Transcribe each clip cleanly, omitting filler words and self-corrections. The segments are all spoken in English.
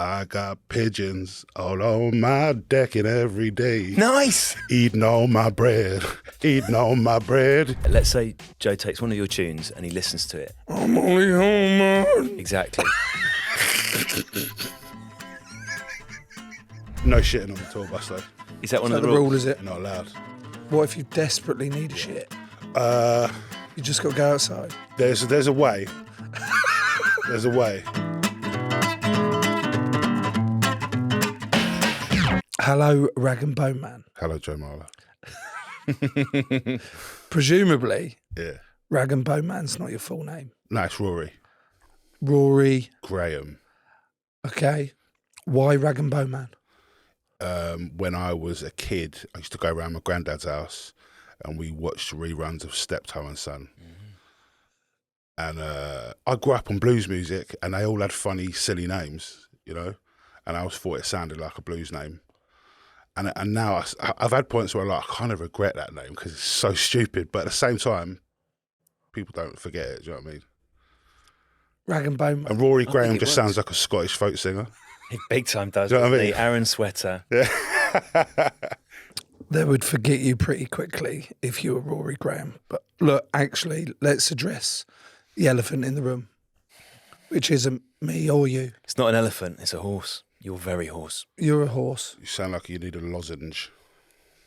I got pigeons all on my deck and every day. Nice. Eating all my bread, eating all my bread. Let's say Joe takes one of your tunes and he listens to it. I'm only home, man. Exactly. No shitting on the tour bus though. Is that one Is of that the the rules? rule, is it? You're not allowed. What if you desperately need a shit? You just got to go outside. There's a way. There's a way. Hello, Rag and Bone Man. Hello, Joe Marler. Presumably, Yeah. Rag and Bone Man's not your full name. No, it's Rory Rory. Graham. Okay. Why Rag and Bone Man? When I was a kid, I used to go around my granddad's house and we watched reruns of Steptoe and Son. And I grew up on blues music and they all had funny, silly names, you know, and I always thought it sounded like a blues name. And now I've had points where I kind of regret that name because it's so stupid, but at the same time, people don't forget it, do you know what I mean? Rag and Bone Man. And Rory I Graham think it just works. sounds like a Scottish folk singer. He big time does. Do you know what I The mean? Aaron Sweater. They would forget you pretty quickly if you were Rory Graham. But look, actually, let's address the elephant in the room, which isn't me or you. It's not an elephant, it's a horse. You're very horse. You're a horse. You sound like you need a lozenge.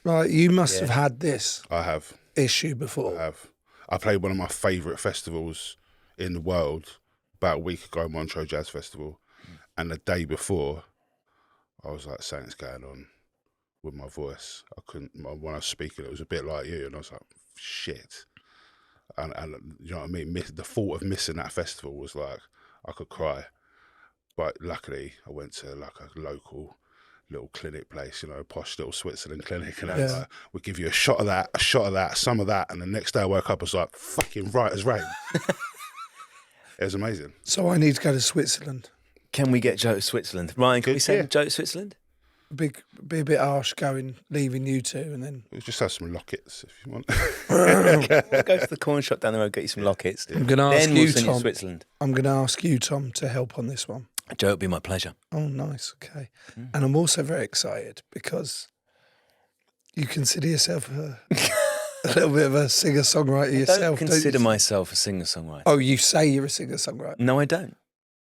Right, you must Yeah. have had this I have. issue before. I have. I played one of my favourite festivals in the world about a week ago, Montreux Jazz Festival. And the day before, I was like, something's going on with my voice. I couldn't, when I was speaking, it was a bit like you. And I was like, shit. And you know what I mean? The thought of missing that festival was like, I could cry. But luckily, I went to like a local little clinic place, you know, a posh little Switzerland clinic. And they was like, we'll give you a shot of that, some of that. And the next day I woke up, I was like, fucking right as rain. It was amazing. So I need to go to Switzerland. Can we get Joe to Switzerland? Ryan, can we send Yeah. Joe to Switzerland? Be a bit harsh leaving you two, and then We'll just have some lockets if you want. We'll go to the corner shop down the road, get you some lockets. I'm going to ask Then we'll you, send you to Tom. Switzerland. I'm going to ask you, Tom, to help on this one. Joe, it'd be my pleasure. Oh, nice. Okay. And I'm also very excited because you consider yourself a little bit of a singer-songwriter yourself. I don't consider you? myself a singer-songwriter. Oh, you say you're a singer-songwriter. No, I don't.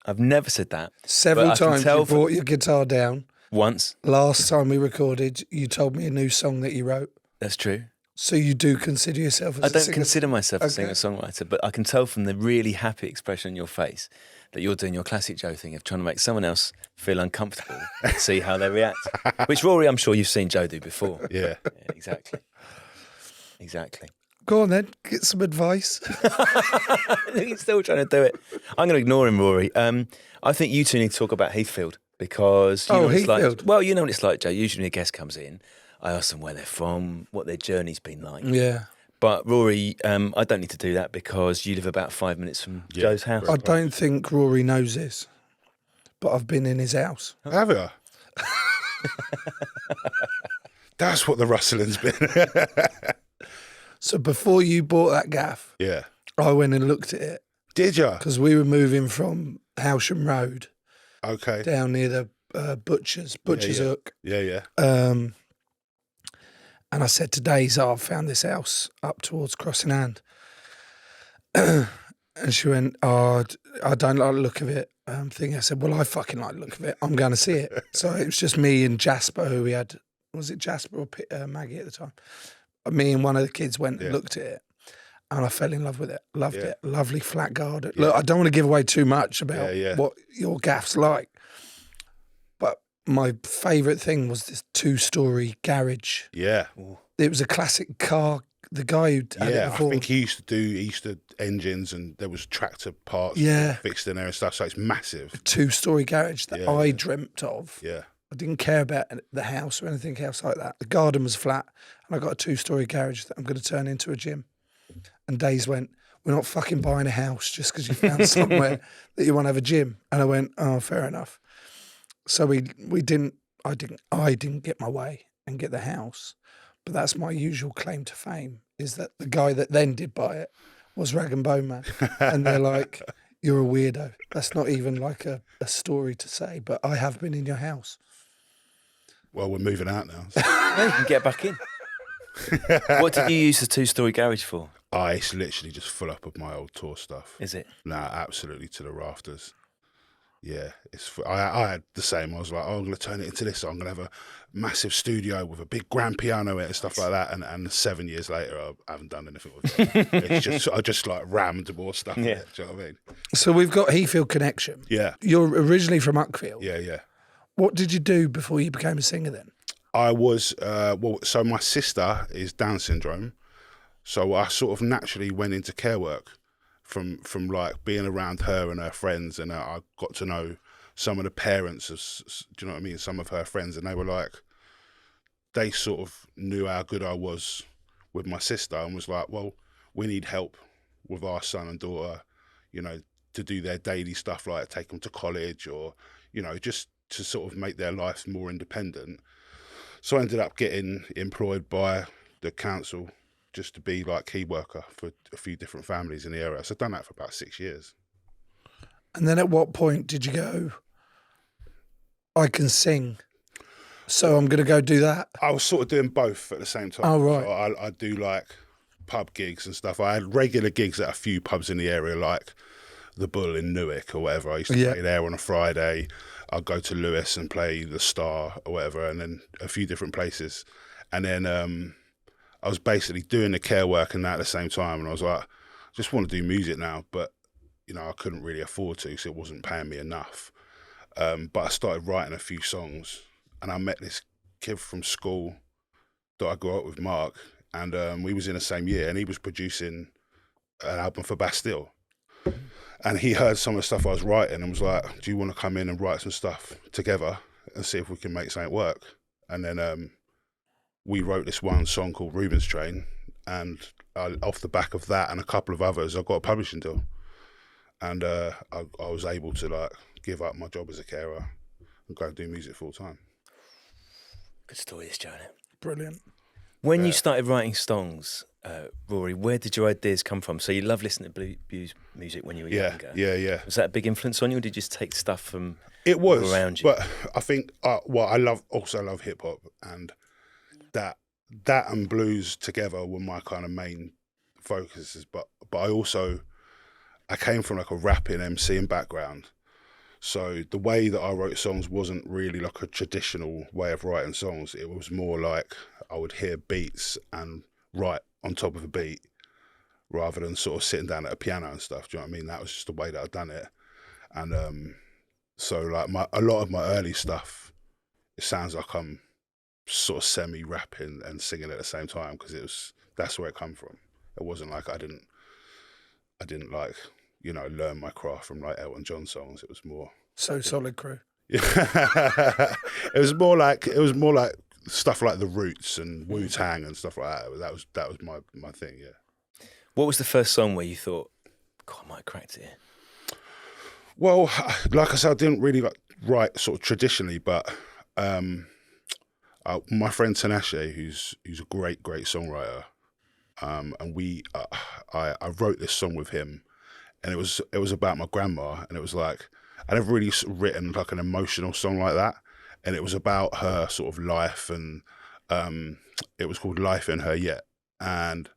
I've never said that. Several But I can times tell you from- brought your guitar down. Once. Last time we recorded, you told me a new song that you wrote. That's true. So you do consider yourself as I a don't singer? consider myself a Okay. singer-songwriter, but I can tell from the really happy expression on your face that you're doing your classic Joe thing of trying to make someone else feel uncomfortable and see how they react. Which, Rory, I'm sure you've seen Joe do before. Yeah. Yeah, exactly. Exactly. Go on then, get some advice. He's still trying to do it. I'm going to ignore him, Rory. I think you two need to talk about Heathfield because you know what it's Heathfield. like. Well, you know what it's like, Joe. Usually when a guest comes in, I ask them where they're from, what their journey's been like. Yeah. But Rory, I don't need to do that because you live about 5 minutes from Joe's house. I don't think Rory knows this, but I've been in his house. Have you? That's what the rustling's been. So before you bought that gaff, Yeah. I went and looked at it Did ya? because we were moving from Howsham Road Okay. down near the Butcher's yeah. Hook. Yeah. And I said to Daisy, I found this house up towards Crossing Hand. And she went, I don't like the look of it. I said, well, I fucking like the look of it. I'm going to see it. So it was just me and Jasper, who we had, was it Jasper or Maggie at the time? Me and one of the kids went and looked at it. And I fell in love with it. Loved it. Lovely flat garden. Look, I don't want to give away too much about what your gaff's like. But my favourite thing was this 2-story garage. Yeah. It was a classic car. The guy who had it Yeah. I before. think he used to engines and there was tractor parts fixed in there and stuff. So it's massive. 2-story garage that I dreamt of. Yeah. I didn't care about the house or anything else like that. The garden was flat, and I got a 2-story garage that I'm going to turn into a gym. And Days went, we're not fucking buying a house just because you found somewhere that you want to have a gym. And I went, oh, fair enough. So I didn't get my way and get the house. But that's my usual claim to fame, is that the guy that then did buy it was Rag and Bone Man. And they're like, You're a weirdo. That's not even like a story to say, but I have been in your house. Well, we're moving out now. So. Yeah, you can get back in. What did you use the two-story garage for? It's literally just full up of my old tour stuff. Is it? Nah, absolutely to the rafters. Yeah, I had the same. I was like, oh, I'm going to turn it into this. I'm going to have a massive studio with a big grand piano in it and stuff like that. And 7 years later, I haven't done anything with it. I just like rammed more stuff in it. Do you know what I mean? So we've got Heathfield connection. Yeah. You're originally from Uckfield. Yeah. What did you do before you became a singer then? I was, so my sister is Down syndrome. So I sort of naturally went into care work from like being around her and her friends, and I got to know some of the parents of, do you know what I mean, some of her friends, and they were like, they sort of knew how good I was with my sister and was like, well, we need help with our son and daughter, you know, to do their daily stuff, like take them to college or, you know, just to sort of make their life more independent. So I ended up getting employed by the council just to be like key worker for a few different families in the area. So I've done that for about 6 years. And then at what point did you go, I can sing, so I'm going to go do that? I was sort of doing both at the same time. Oh, right. So I do like pub gigs and stuff. I had regular gigs at a few pubs in the area, like the Bull in Newark or whatever. I used to play there on a Friday. I'd go to Lewis and play the Star or whatever, and then a few different places. And then I was basically doing the care work and that at the same time. And I was like, I just want to do music now, but you know, I couldn't really afford to, so it wasn't paying me enough. But I started writing a few songs, and I met this kid from school that I grew up with, Mark, and we was in the same year, and he was producing an album for Bastille. And he heard some of the stuff I was writing and was like, do you want to come in and write some stuff together and see if we can make something work? And then we wrote this one song called Rubens Train, and off the back of that and a couple of others, I got a publishing deal. And I was able to like give up my job as a carer and go and do music full time. Good story, this, Johnny. Brilliant. When you started writing songs, Rory, where did your ideas come from? So you love listening to blues music when you were younger. Yeah. Was that a big influence on you, or did you just take stuff from it was around you? But I think I love hip hop, and that and blues together were my kind of main focuses. But I came from like a rapping MCing background. So the way that I wrote songs wasn't really like a traditional way of writing songs. It was more like I would hear beats and write on top of a beat rather than sort of sitting down at a piano and stuff. Do you know what I mean? That was just the way that I'd done it. And so like a lot of my early stuff, it sounds like I'm sort of semi-rapping and singing at the same time, because that's where it come from. It wasn't like I didn't like, you know, learn my craft from like Elton John songs. It was more Solid Crew. Yeah. it was more like stuff like The Roots and Wu-Tang and stuff like that. That was my thing. Yeah. What was the first song where you thought, God, I might have cracked it here? Well, like I said, I didn't really write sort of traditionally, but my friend Tinashe, who's a great songwriter, and I wrote this song with him. And it was about my grandma, and it was like, I never really written like an emotional song like that. And it was about her sort of life, and it was called Life in Her Yet. And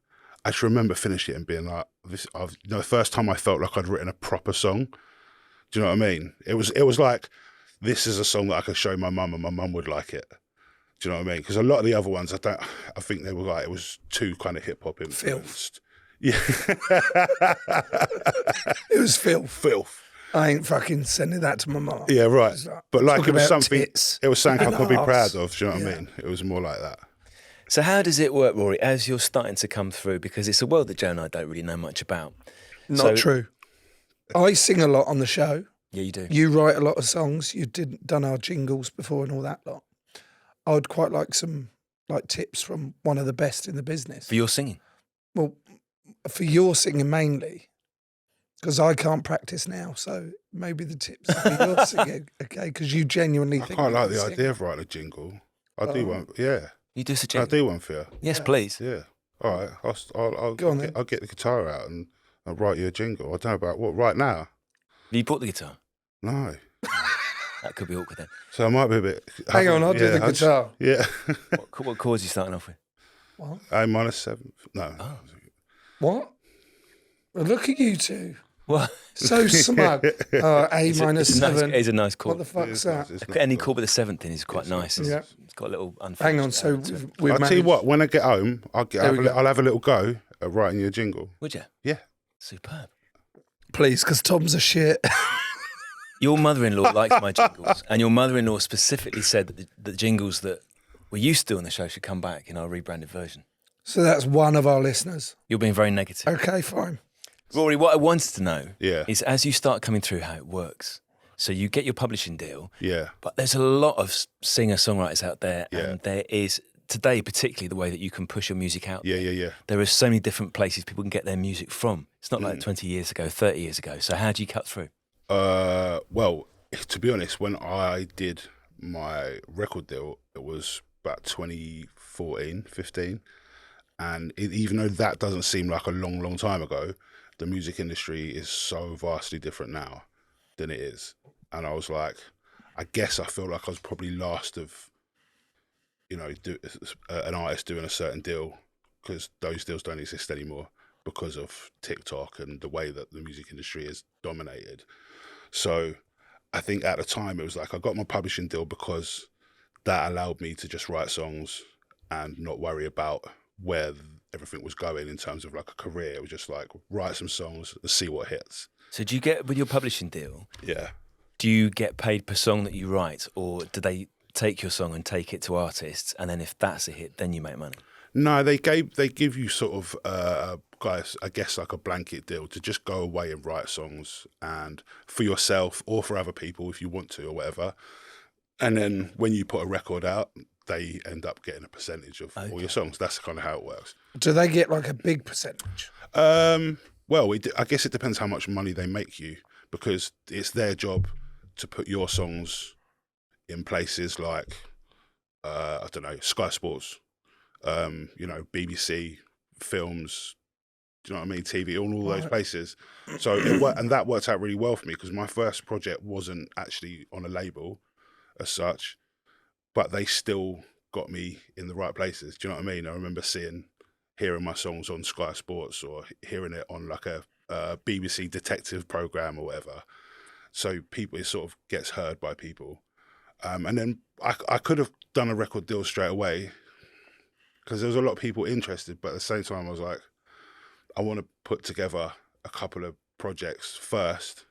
I just remember finishing it and being like, the first time I felt like I'd written a proper song. Do you know what I mean? It was like, this is a song that I could show my mum and my mum would like it. Do you know what I mean? Because a lot of the other ones, I think they were like, it was too kind of hip hop influenced. Yeah. It was filth. I ain't fucking sending that to my mum. Yeah, right. But like, it was something, it was something I could be arse. proud of. Do you know what I mean? It was more like that. So how does it work, Rory, as you're starting to come through? Because it's a world that Joe and I don't really know much about. Not true. I sing a lot on the show. Yeah, you do. You write a lot of songs. You done our jingles before and all that lot. I would quite like some tips from one of the best in the business. For your singing? Well, for your singing mainly, because I can't practice now. So maybe the tips for your singing, okay? Because you genuinely think I quite like the sing. idea of writing a jingle. I do one, yeah. You do us a jingle? I do one for you. Yes, please. Yeah. All right. I'll Go on then. I'll get the guitar out and I'll write you a jingle. I don't know about what right now. You bought the guitar. No. That could be awkward then. So I might be a bit. Hang on, I'll do the guitar. Yeah. What chords are you starting off with? What? A minor 7. No. Oh. What? Well, look at you two. What? So smug. A minus It's a nice, 7. it's a nice chord. What the fuck's that? Any chord with a 7th in is quite nice. Yeah. It's got a little unfinished. Hang on, so we've I'll tell you managed- what, when I get home, I'll we go. have a little go at writing you a jingle. Would you? Yeah. Superb. Please, because Tom's a shit. Your mother-in-law likes my jingles, and your mother-in-law specifically said that the jingles that we used to do on the show should come back in our rebranded version. So that's one of our listeners. You're being very negative. Okay, fine. Rory, what I wanted to know Yeah. is as you start coming through how it works. So you get your publishing deal, Yeah. but there's a lot of singer-songwriters out there, Yeah. and there is, today particularly, the way that you can push your music out. Yeah. There are so many different places people can get their music from. It's not like 20 years ago, 30 years ago. So how do you cut through? Well, to be honest, when I did my record deal, it was about 2014, 15. And even though that doesn't seem like a long, long time ago, the music industry is so vastly different now than it is. And I was like, I guess I feel like I was probably last of, an artist doing a certain deal, because those deals don't exist anymore because of TikTok and the way that the music industry is dominated. So I think at the time it was like I got my publishing deal because that allowed me to just write songs and not worry about where everything was going in terms of like a career. It was just like write some songs and see what hits. So do you get, with your publishing deal, Yeah. do you get paid per song that you write, or do they take your song and take it to artists, and then if that's a hit, then you make money? No, they give you sort of guys, I guess like a blanket deal to just go away and write songs, and for yourself or for other people if you want to or whatever. And then when you put a record out, they end up getting a percentage of all your songs. That's kind of how it works. Do they get like a big percentage? Well, I guess it depends how much money they make you, because it's their job to put your songs in places like, I don't know, Sky Sports, BBC, films, do you know what I mean? TV, all those places. So and that worked out really well for me, because my first project wasn't actually on a label as such, but they still got me in the right places. Do you know what I mean? I remember hearing my songs on Sky Sports, or hearing it on like a BBC detective program or whatever. So it sort of gets heard by people. And then I could have done a record deal straight away, because there was a lot of people interested, but at the same time I was like, I want to put together a couple of projects first,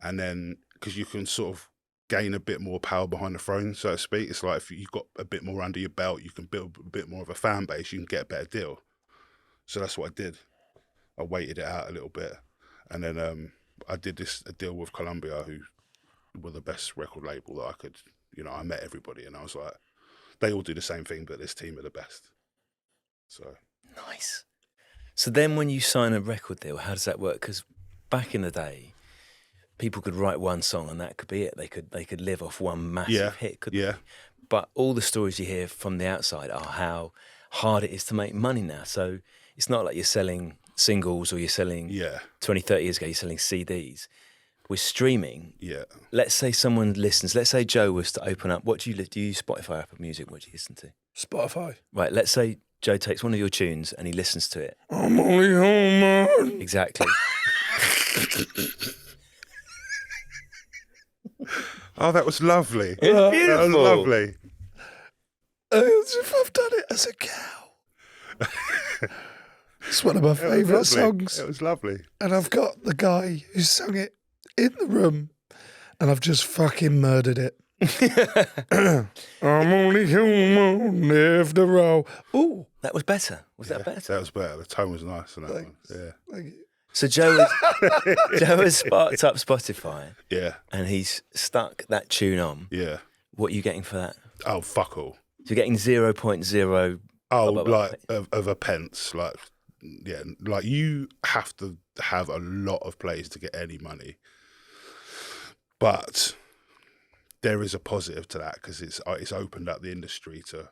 and then, because you can sort of gain a bit more power behind the throne, so to speak. It's like if you've got a bit more under your belt, you can build a bit more of a fan base, you can get a better deal. So that's what I did. I waited it out a little bit, and then I did a deal with Columbia, who were the best record label that I could, I met everybody, and I was like, they all do the same thing, but this team are the best. So Nice. So then when you sign a record deal, how does that work? Because back in the day, people could write one song and that could be it. They could live off one massive hit, couldn't they? But all the stories you hear from the outside are how hard it is to make money now. So it's not like you're selling singles, or you're selling 20, 30 years ago, you're selling CDs. With streaming, let's say someone listens. Let's say Joe was to open up. What do you use Spotify, Apple Music? What do you listen to? Spotify. Right, let's say Joe takes one of your tunes and he listens to it. I'm only home, man. Exactly. Oh, that was lovely. It's beautiful. That was lovely. As if I've done it as a cow. It's one of my favourite songs. It was lovely. And I've got the guy who sung it in the room, and I've just fucking murdered it. I'm only human after all. Ooh, That was better. Was that better? That was better. The tone was nice on that one. Thanks. Yeah. thank you. So Joe has sparked up Spotify Yeah. and he's stuck that tune on. Yeah. What are you getting for that? Oh, fuck all. So you're getting 0.0. Oh, blah, blah, blah. like of a pence. Like, yeah, like you have to have a lot of plays to get any money. But there is a positive to that, because it's opened up the industry to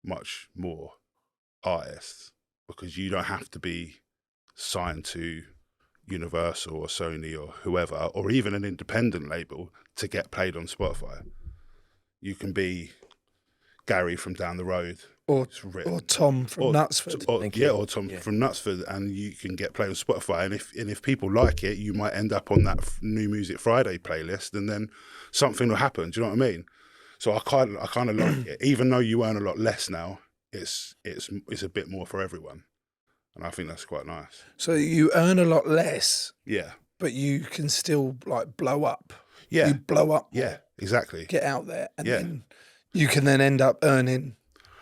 much more artists, because you don't have to be signed to, Universal or Sony or whoever, or even an independent label, to get played on Spotify. You can be Gary from down the road, or Tom from Knutsford. Or Tom from Knutsford, and you can get played on Spotify. And if people like it, you might end up on that New Music Friday playlist, and then something will happen. Do you know what I mean? So I kind of like it, even though you earn a lot less now. It's a bit more for everyone, and I think that's quite nice. So you earn a lot less, yeah, but you can still like blow up. Yeah, you blow up. Yeah, exactly. Get out there, and then you can then end up earning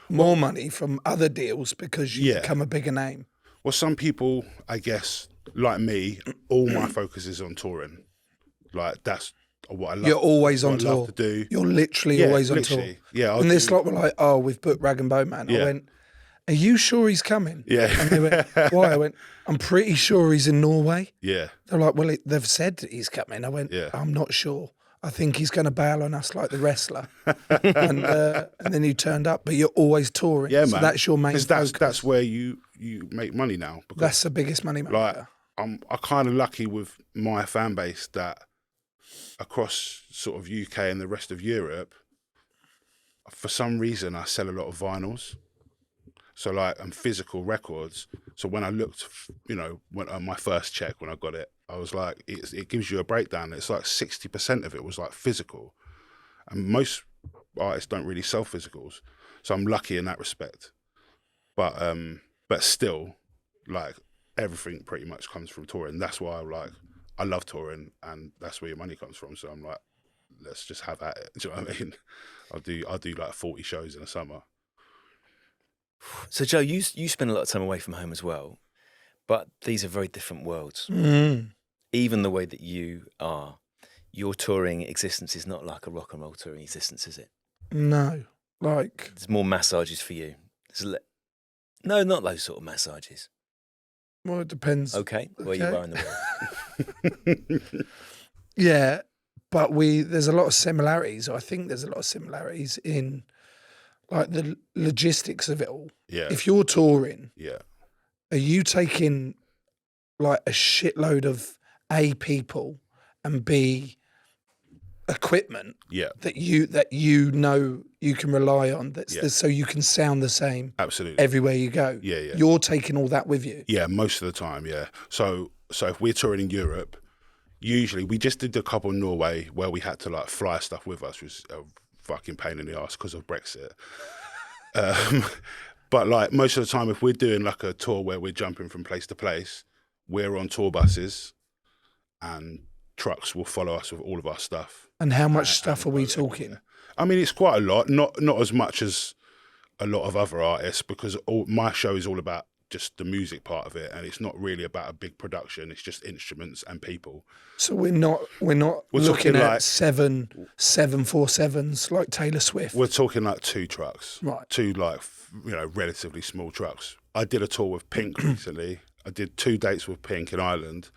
more money from other deals because you become a bigger name. Well, some people, I guess, like me, all my focus is on touring. Like that's what I love. You're always on tour. Love to do. You're literally always on tour. Yeah. And this lot were like, "Oh, we've booked Rag and Bone Man." I went, "Are you sure he's coming?" Yeah. And they went, "Why?" I went, "I'm pretty sure he's in Norway." Yeah. They're like, "Well, they've said that he's coming." I went, "I'm not sure. I think he's going to bail on us like the wrestler." and then you turned up, but you're always touring. Yeah, so man. that's your main focus. That's where you make money now. Because, that's the biggest money maker. Like, I'm kind of lucky with my fan base that across sort of UK and the rest of Europe, for some reason, I sell a lot of vinyls. So like, and physical records. So when I looked, when my first check, when I got it, I was like, it gives you a breakdown. It's like 60% of it was like physical. And most artists don't really sell physicals. So I'm lucky in that respect. But still, like, everything pretty much comes from touring. That's why I love touring, and that's where your money comes from. So I'm like, let's just have at it. Do you know what I mean? I'll do like 40 shows in a summer. So Joe, you spend a lot of time away from home as well, but these are very different worlds. Mm. Even the way that you are, your touring existence is not like a rock and roll touring existence, is it? No, like there's more massages for you. No, not those sort of massages. Well, it depends. Okay, where you are in the world. Yeah, but there's a lot of similarities. I think there's a lot of similarities in like the logistics of it all. Yeah. If you're touring, yeah, are you taking like a shitload of A, people, and B, equipment that you know you can rely on, so you can sound the same absolutely everywhere you go? Yeah. You're taking all that with you? Yeah, most of the time, yeah. So if we're touring in Europe, usually we just did a couple in Norway where we had to like fly stuff with us, which was a fucking pain in the ass because of Brexit. But like most of the time, if we're doing like a tour where we're jumping from place to place, we're on tour buses and trucks will follow us with all of our stuff. And how much stuff are we talking? I mean, it's quite a lot, not as much as a lot of other artists, because my show is all about just the music part of it, and it's not really about a big production. It's just instruments and people. So we're not looking at like 747s like Taylor Swift. We're talking like 2 trucks, right? 2 like relatively small trucks. I did a tour with Pink recently. I did 2 dates with Pink in Ireland,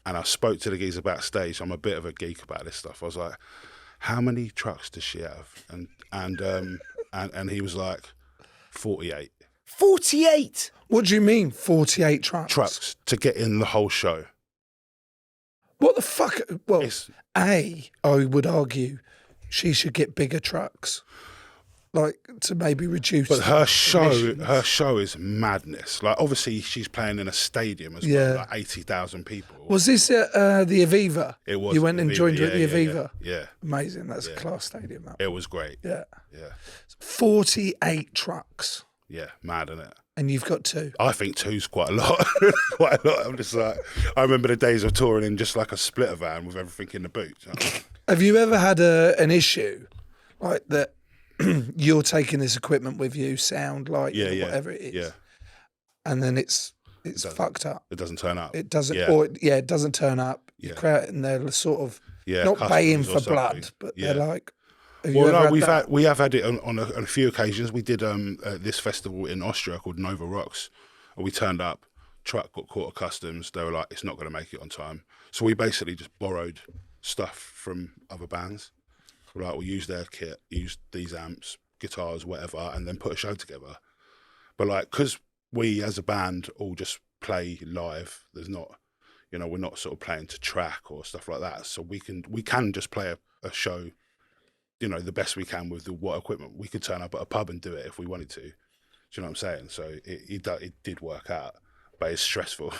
and I spoke to the geezer backstage. I'm a bit of a geek about this stuff. I was like, "How many trucks does she have?" And he was like, 48. 48? What do you mean, 48 trucks? Trucks to get in the whole show. What the fuck? Well, I would argue she should get bigger trucks, like to maybe reduce. But her emissions. show is madness. Like obviously she's playing in a stadium as well, like 80,000 people. Was this at the Aviva? It was. You went and joined her at the Aviva. Yeah. Amazing. That's a class stadium. That. It was great. Yeah. 48 trucks. Yeah, mad, isn't it? And you've got 2. I think 2's quite a lot. Quite a lot. I'm just like, I remember the days of touring in just like a splitter van with everything in the boot. Have you ever had an issue like that? You're taking this equipment with you, sound like whatever it is, and then it's fucked up. It doesn't turn up. It doesn't, it doesn't turn up. You crowd and they're sort of not baying for blood, but they're like. Well, no, we have had it on a few occasions. We did this festival in Austria called Nova Rocks, and we turned up. Truck got caught at customs. They were like, "It's not going to make it on time." So we basically just borrowed stuff from other bands. We're like, we'll use their kit, use these amps, guitars, whatever, and then put a show together. But like, because we as a band all just play live, there's not, You know, we're not sort of playing to track or stuff like that. So we can just play a show, you know, the best we can with what equipment. We could turn up at a pub and do it if we wanted to. Do you know what I'm saying? So it did work out, but it's stressful.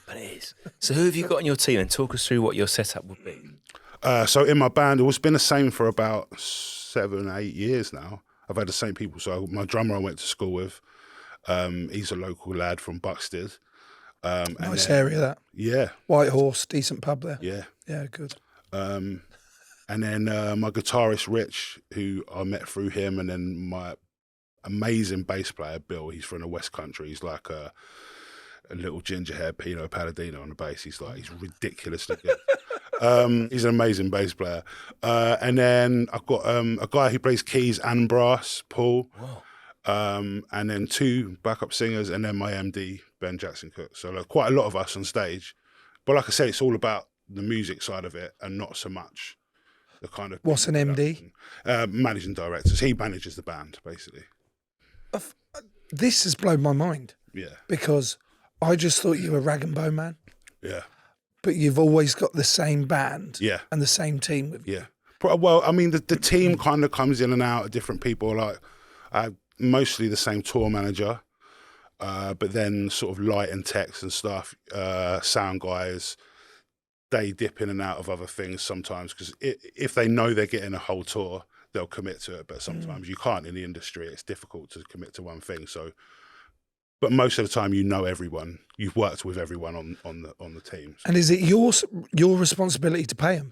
But it is. So who have you got on your team, and talk us through what your setup would be? So in my band, it's been the same for about 7-8 years now. I've had the same people. So my drummer I went to school with, he's a local lad from Buxted. Nice area, that. Yeah. White Horse, decent pub there. Yeah. Yeah, good. And then my guitarist, Rich, who I met through him, and then my amazing bass player, Bill, he's from the West Country. He's like a little ginger hair Pino Palladino on the bass. He's ridiculously good. He's an amazing bass player. And then I've got a guy who plays keys and brass, Paul. Wow. And then 2 backup singers, and then my MD, Ben Jackson Cook. So like, quite a lot of us on stage. But like I said, it's all about the music side of it and not so much the kind of... What's an MD? Managing directors. He manages the band, basically. This has blown my mind. Yeah. Because I just thought you were Rag and Bone Man. Yeah. But you've always got the same band. Yeah. And the same team with you. Yeah. Well, I mean, the team kind of comes in and out of different people. Like, mostly the same tour manager, but then sort of light and text and stuff, sound guys, they dip in and out of other things sometimes, because if they know they're getting a whole tour, they'll commit to it. But sometimes you can't in the industry. It's difficult to commit to one thing. So, but most of the time, you know everyone. You've worked with everyone on the team. So. And is it your responsibility to pay them?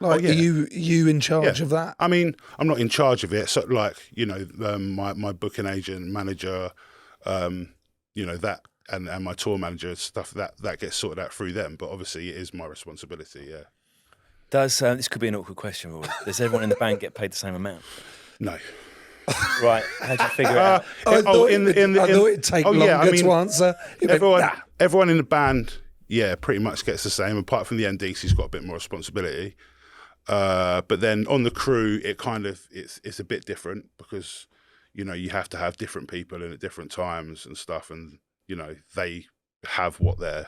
Like, yeah. are you in charge of that? I mean, I'm not in charge of it. So, like, you know, my booking agent, manager, you know, that, and my tour manager, stuff that gets sorted out through them. But obviously, it is my responsibility. Yeah. Does this could be an awkward question, Rory? Does everyone in the band get paid the same amount? No. Right. How'd you figure it out? I thought it'd take longer to answer. Everyone in the band, yeah, pretty much gets the same. Apart from the ND, he's got a bit more responsibility. But then on the crew, it's a bit different, because, you know, you have to have different people in at different times and stuff, and, you know, they have what they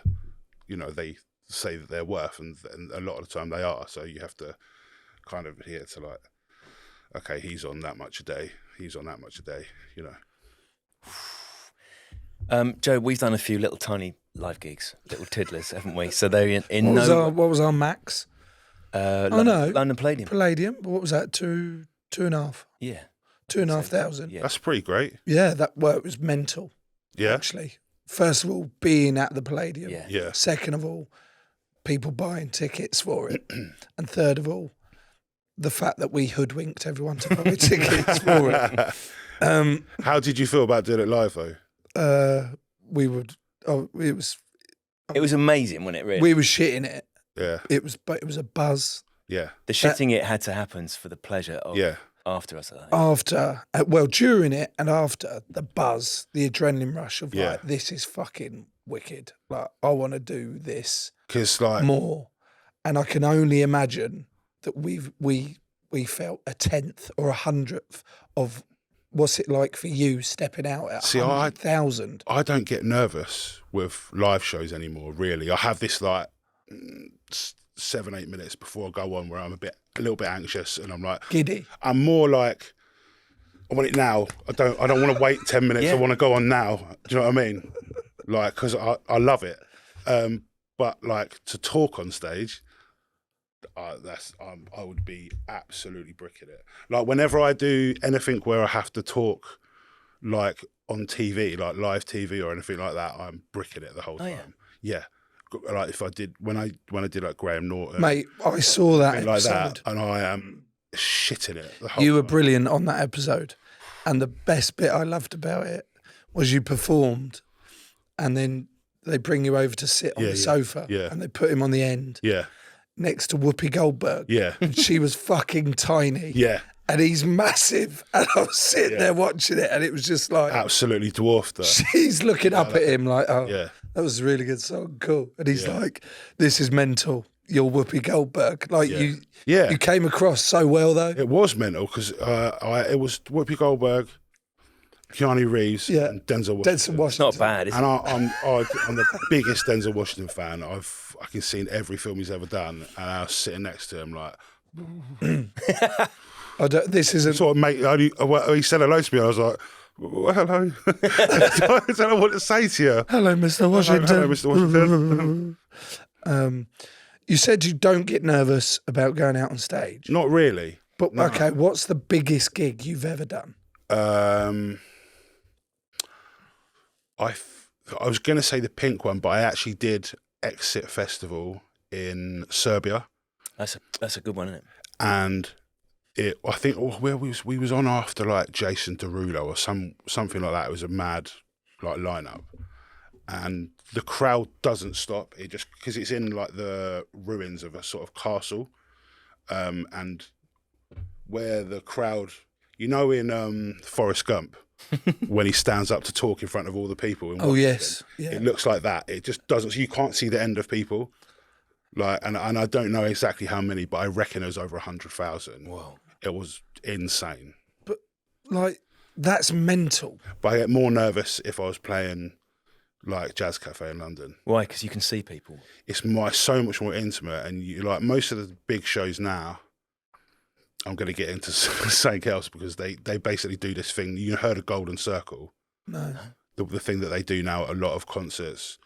say that they're worth, and a lot of the time they are. So you have to kind of adhere to, like, okay, he's on that much a day, he's on that much a day, you know. Joe, we've done a few little tiny live gigs, little tiddlers, haven't we? So they're what was our max? London Palladium. Palladium. What was that? 2.5. Yeah. 2,500. Yeah. That's pretty great. Yeah, that work was mental. Yeah. Actually, first of all, being at the Palladium. Yeah. Yeah. Second of all, people buying tickets for it, and third of all, the fact that we hoodwinked everyone to buy tickets for it. How did you feel about doing it live, though? It was amazing, wasn't it? Really. We were shitting it. Yeah. It was a buzz. Yeah. The shitting it had to happen for the pleasure of after us. I think. During it and after, the buzz, the adrenaline rush of Yeah. like, this is fucking wicked. Like, I want to do this 'Cause, like, more. And I can only imagine that we felt 1/10 or 100th of what's it like for you stepping out at 100,000. I don't get nervous with live shows anymore, really. I have this, like, 7-8 minutes before I go on where I'm a little bit anxious, and I'm like giddy. I'm more like, I want it now. I don't want to wait 10 minutes. Yeah. I want to go on now. Do you know what I mean? Like, because I love it. But like, to talk on stage, I would be absolutely bricking it. Like, whenever I do anything where I have to talk, like on TV, like live TV or anything like that, I'm bricking it the whole time. Yeah. Like, if I did when I did like Graham Norton, Mate, I saw that episode. like that, and I am shitting it the whole You were time. brilliant on that episode, and the best bit I loved about it was you performed, and then they bring you over to sit on the sofa, and they put him on the end, next to Whoopi Goldberg, and she was fucking tiny, and he's massive, and I was sitting there watching it, and it was just like absolutely dwarfed her. She's looking up at him like, that was a really good song, cool. And he's like, this is mental. You're Whoopi Goldberg. Like, you came across so well, though. It was mental, because it was Whoopi Goldberg, Keanu Reeves and Denzel Washington. It's not bad, is it? And I'm the biggest Denzel Washington fan. I've seen every film he's ever done, and I was sitting next to him like. This isn't sort of mate. He said hello to me. I was like, well, hello. I don't know what to say to you. Hello, Mr. Washington. Hello, Mr. Washington. You said you don't get nervous about going out on stage. Not really. But no. Okay, what's the biggest gig you've ever done? I was going to say the Pink one, but I actually did Exit Festival in Serbia. That's a good one, isn't it? And I think where we was on after like Jason Derulo or something like that. It was a mad like lineup, and the crowd doesn't stop. It just because it's in like the ruins of a sort of castle, and where the crowd, in Forrest Gump. When he stands up to talk in front of all the people. Yes. Yeah. It looks like that. It just doesn't. You can't see the end of people. Like, and I don't know exactly how many, but I reckon it was over 100,000. Wow. It was insane. But like, that's mental. But I get more nervous if I was playing like Jazz Cafe in London. Why? Because you can see people. It's so much more intimate, and you like most of the big shows now. I'm going to get into something else because they basically do this thing. You heard of Golden Circle? No. The thing that they do now at a lot of concerts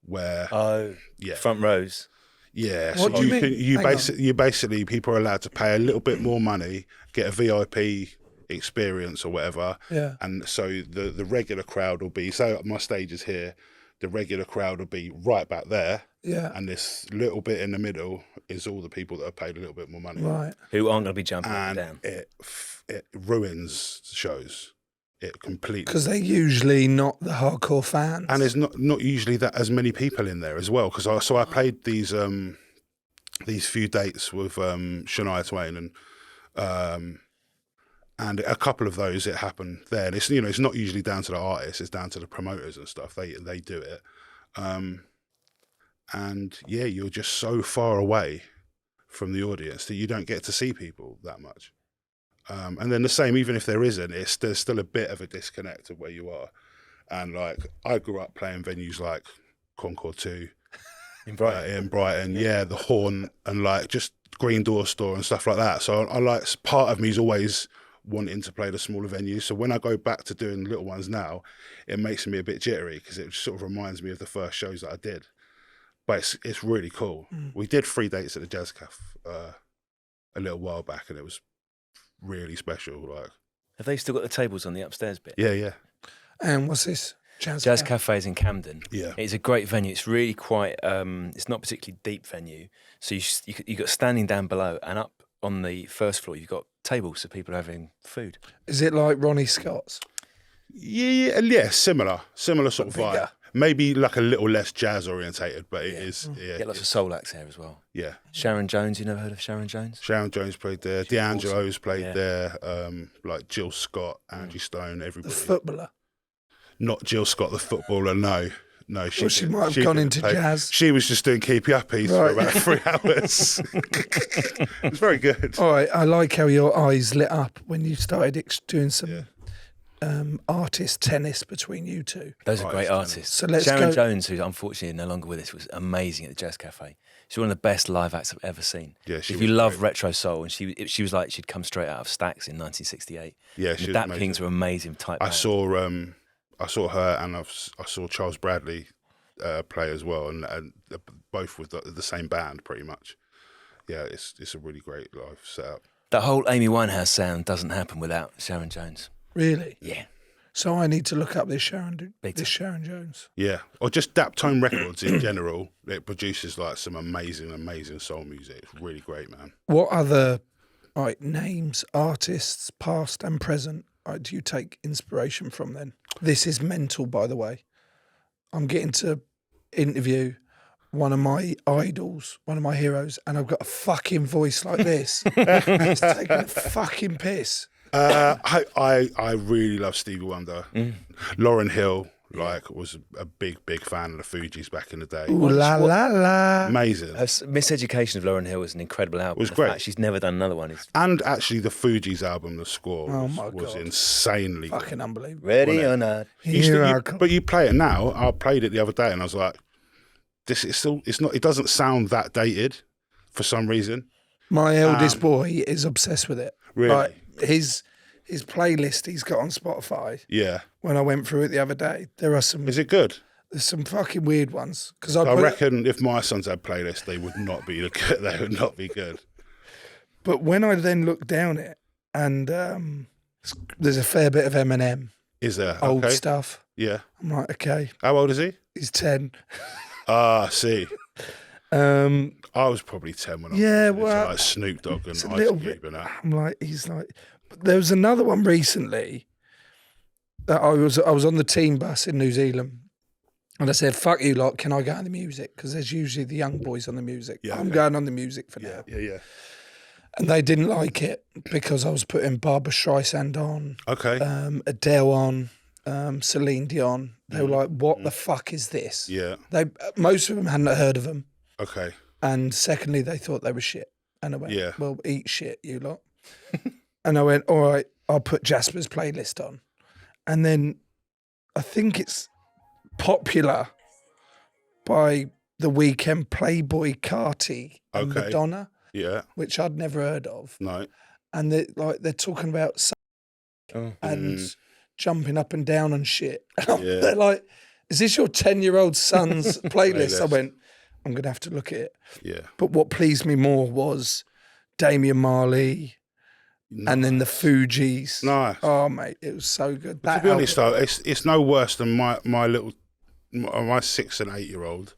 where... front rows. Yeah. What do you mean? You basically, people are allowed to pay a little bit more money, get a VIP experience or whatever. Yeah. And so the regular crowd will be... So my stage is here. The regular crowd will be right back there. Yeah. And this little bit in the middle is all the people that have paid a little bit more money. Right. Who aren't going to be jumping up and down. It ruins shows. It completely... Because they're usually not the hardcore fans. And there's not usually that as many people in there as well. Because I played these few dates with Shania Twain and a couple of those it happened there. And it's not usually down to the artists, it's down to the promoters and stuff. They do it. And yeah, you're just so far away from the audience that you don't get to see people that much. And then the same, even if there isn't, there's still a bit of a disconnect of where you are. And like, I grew up playing venues like Concord 2 in Brighton. The Horn, and like just Green Door Store and stuff like that. So I like, part of me is always wanting to play the smaller venues. So when I go back to doing little ones now, it makes me a bit jittery because it sort of reminds me of the first shows that I did. But it's really cool. We did 3 dates at the Jazz Cafe a little while back, and it was really special. Like, have they still got the tables on the upstairs bit? Yeah. And what's this? Jazz Cafe is in Camden. Yeah. It's a great venue. It's really quite, it's not particularly deep venue. So you got standing down below, and up on the first floor, you've got tables so people are having food. Is it like Ronnie Scott's? Yeah, similar sort of vibe. Bigger. Maybe like a little less jazz orientated, but it is. Yeah, Get lots of soul acts there as well. Yeah. Sharon Jones, you never heard of Sharon Jones? Sharon Jones played there. D'Angelo's awesome. played there. Like Jill Scott, Angie Stone, The everybody. footballer. Not Jill Scott, the footballer. No. She might have gone into jazz. She was just doing Keepy Uppies for about 3 hours. It was very good. All right, I like how your eyes lit up when you started doing some artist tennis between you two. Those are great artists. So let's Sharon go. Jones, who's unfortunately no longer with us, was amazing at the Jazz Cafe. She's one of the best live acts I've ever seen. Yeah, she if was you love great. retro soul, and she was like she'd come straight out of Stax in 1968. Yeah, and she the was Dap amazing. Kings were amazing type. I saw her, and I saw Charles Bradley play as well, and both with the same band pretty much. Yeah, it's a really great live setup. That whole Amy Winehouse sound doesn't happen without Sharon Jones. Really? Yeah. So I need to look up this Sharon Jones. Yeah, or just Daptone Records in general. It produces like some amazing soul music. It's really great, man. What other names, artists, past and present, do you take inspiration from then? This is mental, by the way. I'm getting to interview one of my idols, one of my heroes, and I've got a fucking voice like this. It's taking a fucking piss. I really love Stevie Wonder. Lauryn Hill. Like, was a big fan of the Fugees back in the day. Ooh la la la. Amazing. Miseducation of Lauryn Hill was an incredible album. It was great. Fact she's never done another one. And actually, the Fugees album, the score, was God. insanely good. Fucking unbelievable. Ready or not? But you play it now. I played it the other day, and I was like, "This is still. It's not. It doesn't sound that dated, for some reason." My eldest boy is obsessed with it. Really? Like, his playlist he's got on Spotify. Yeah. When I went through it the other day, there are some. Is it good? There's some fucking weird ones because I reckon if my sons had playlists, they would not be good. They would not be good. But when I then look down it, and there's a fair bit of Eminem. Is there Old stuff? Yeah. I'm like, okay. How old is he? He's 10. Ah, see. I was probably 10 when I was like Snoop Dogg and Ice Cube and that. I'm like, he's like. But there was another one recently that I was on the team bus in New Zealand, and I said, "Fuck you lot, can I go on the music?" Because there's usually the young boys on the music. Yeah, I'm going on the music for now. Yeah. And they didn't like it because I was putting Barbra Streisand on, Adele on, Celine Dion. They were like, "What the fuck is this?" Yeah. Most of them hadn't heard of them. Okay. And secondly, they thought they were shit. And I went, yeah. "Well, eat shit, you lot." And I went, "All right, I'll put Jasper's playlist on." And then I think it's Popular by The Weeknd, Playboy Carti, and Madonna. Yeah. Which I'd never heard of. No. And they're talking about and jumping up and down and shit. And they're like, "Is this your 10-year-old son's playlist?" I went, "I'm going to have to look at it." Yeah. But what pleased me more was Damian Marley and then the Fugees. Nice. Oh, mate, it was so good. To be honest, though, it's no worse than my 6 and 8 year old.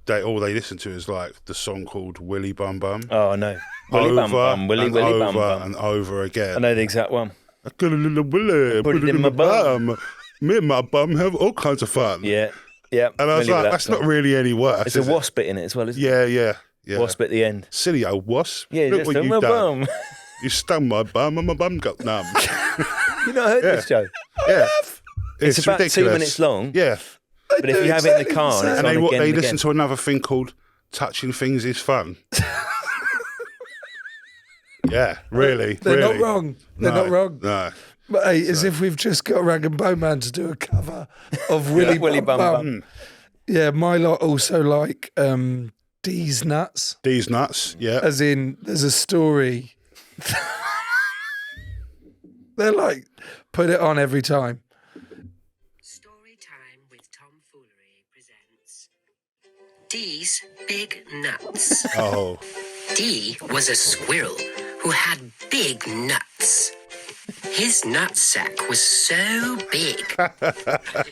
All they listen to is like the song called Willy Bum Bum. Oh no, Willy Bum Bum, Willy Bum Bum, and over again. I know the exact one. I got a little willy, put it in my bum. Me and my bum have all kinds of fun. Yeah. And I was like, that's not really any worse. There's a wasp bit in it as well, isn't it? Yeah. Wasp at the end. Silly old wasp. Yeah, look what you've done. Bum. You stung my bum and my bum got numb. You not heard this, Joe? Yeah. It's about ridiculous. 2 minutes long. Yeah. But if you have it in the car and they listen to another thing called Touching Things is Fun. Yeah, really. They're not wrong. They're not wrong. No. But hey, as if we've just got Rag and Bone Man to do a cover of Willy Bum Bum. Yeah, my lot also like D's Nuts. D's Nuts, yeah. As in, there's a story. They're like, put it on every time. Story time with Tom Foolery presents D's Big Nuts. Oh. D was a squirrel who had big nuts. His nutsack was so big.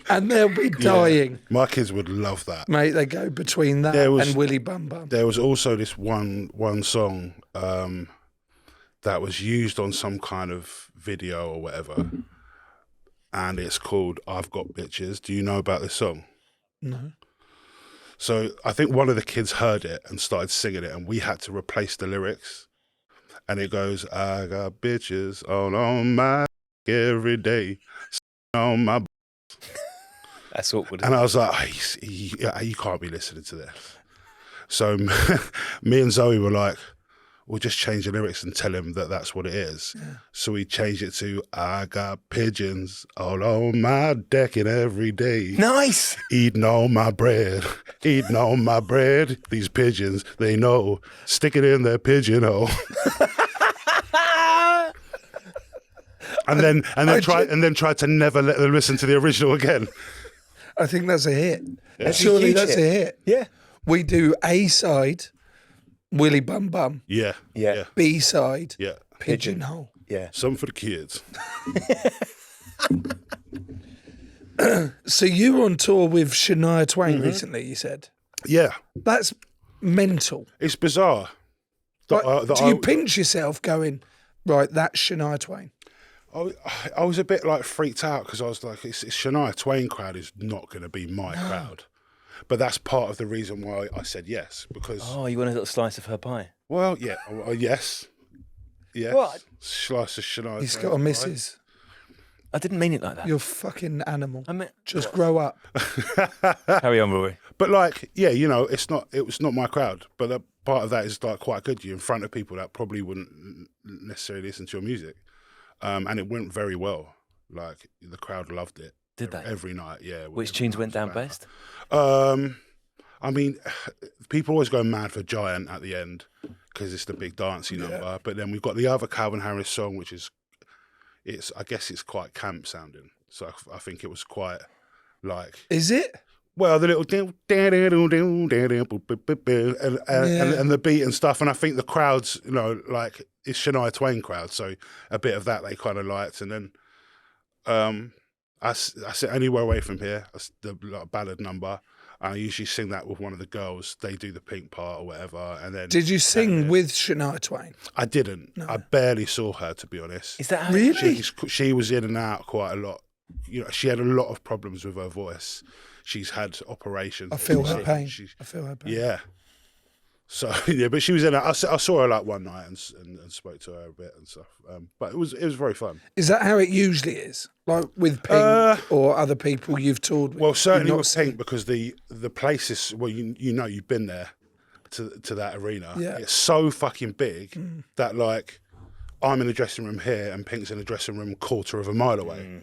And they'll be dying. Yeah. My kids would love that. Mate, they go between that and Willy Bum Bum. There was also this one song that was used on some kind of video or whatever, and it's called I've Got Bitches. Do you know about this song? No. So I think one of the kids heard it and started singing it, and we had to replace the lyrics. And it goes, I got bitches all on my every day, on my. That's awkward. And I was like, you can't be listening to this. So me and Zoe were like, we'll just change the lyrics and tell him that that's what it is. Yeah. So we changed it to, I got pigeons all on my decking every day. Nice. Eating all my bread, eating all my bread. These pigeons, they know, stick it in their pigeonhole. and then try to never let them listen to the original again. I think that's a hit. Yeah. Surely that's a hit. Yeah. We do A side, Willy Bum Bum. Yeah. B side, yeah. Pigeonhole. Yeah. Some for the kids. So you were on tour with Shania Twain recently, you said? Yeah. That's mental. It's bizarre. Do you pinch yourself going, right, that's Shania Twain? I was a bit like freaked out because I was like, it's Shania Twain crowd is not going to be my crowd. But that's part of the reason why I said yes, because... Oh, you want a little slice of her pie? Well, yeah, yes. Yes. What? Slice of Shania. He's got a missus. I didn't mean it like that. You're a fucking animal. I mean, Just grow up. Carry on, Rory. But like, yeah, you know, it was not my crowd, but part of that is like quite good. You're in front of people that probably wouldn't necessarily listen to your music, and it went very well. Like the crowd loved it. Did they? Every night? Yeah. Which tunes went down best? I mean, people always go mad for Giant at the end because it's the big dancey number. But then we've got the other Calvin Harris song, which is, I guess it's quite camp sounding. So I think it was quite like. Is it? Well, the little and the beat and stuff, and I think the crowds, you know, like it's Shania Twain crowd, so a bit of that they kind of liked, and then I said Anywhere Away From Here, that's the like, ballad number. I usually sing that with one of the girls. They do the pink part or whatever, and then. Did you sing with Shania Twain? I didn't. No. I barely saw her, to be honest. Is that how really? She was in and out quite a lot. You know, she had a lot of problems with her voice. She's had operations. I feel her pain. I feel her pain. Yeah. So yeah, but she was in it. I saw her like one night and spoke to her a bit and stuff. But it was very fun. Is that how it usually is? Like with Pink or other people you've toured with? Well, certainly with Pink, because the places, well, you know, you've been there to that arena. Yeah. It's so fucking big that like I'm in the dressing room here and Pink's in the dressing room quarter of a mile away.